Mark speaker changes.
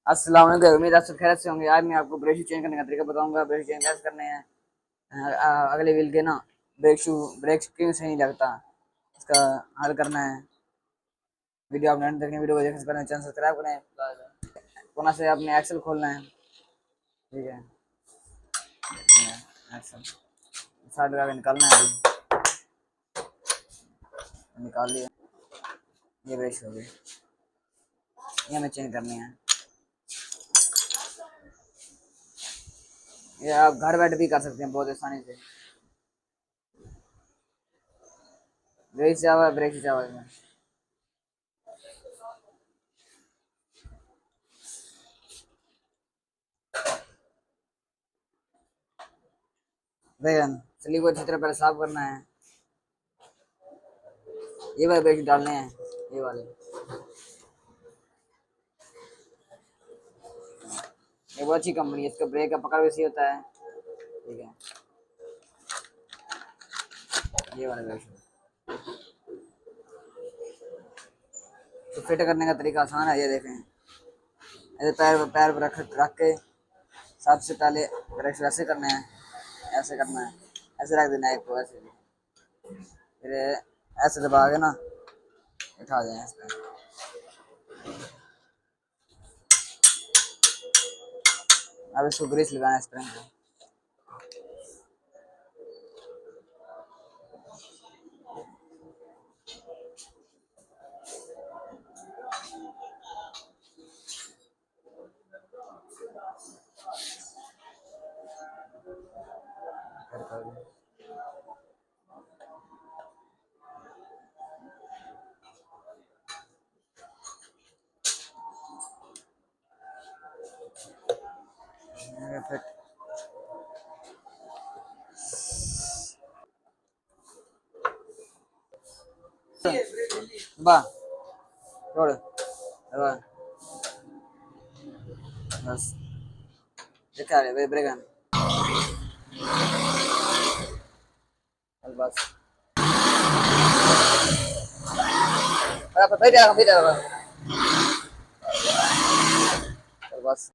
Speaker 1: अस्सलाम वालेकुम, उम्मीद आप सब खैरियत से होंगे। आज मैं आपको ब्रेक शू चेंज करने का तरीका बताऊंगा। ब्रेक चेंज कैसे करने हैं। अगले व्हील के ना ब्रेक क्यों सही नहीं लगता, इसका हल करना है। वीडियो आप नहीं देखें, वीडियो को देखने से पहले चैनल सब्सक्राइब करें। पुनः से आपने एक्सेल खोलना है, ठीक है। एक्सेल साइड लगा के निकालना है। अभी निकाल लिया, ये ब्रेक हो गई, ये हमें चेंज करनी है। ये आप घर बैठे भी कर सकते हैं बहुत आसानी से। ब्रेक से आवा, ब्रेक से आवा इसमें। देखन स्लीव को अच्छी तरह पहले साफ करना है। ये वाले ब्रेक डालने हैं, ये वाले। ये बहुत अच्छी कंपनी है, इसका ब्रेक का पकड़ भी सही होता है, ठीक है। ये वाला ब्रेक तो फिट करने का तरीका आसान है, ये देखें। ऐसे पैर पैर पर रख के सबसे पहले ब्रेक ऐसे करना है, ऐसे करना है, ऐसे रख देना है एक को, ऐसे फिर ऐसे दबा के ना उठा दें इस पर। अब इसको ग्रीस लगाना है स्प्रिंग को। फिट बा छोड़ बस, दिखा रहे ब्रेक बस। बैठ जा बस।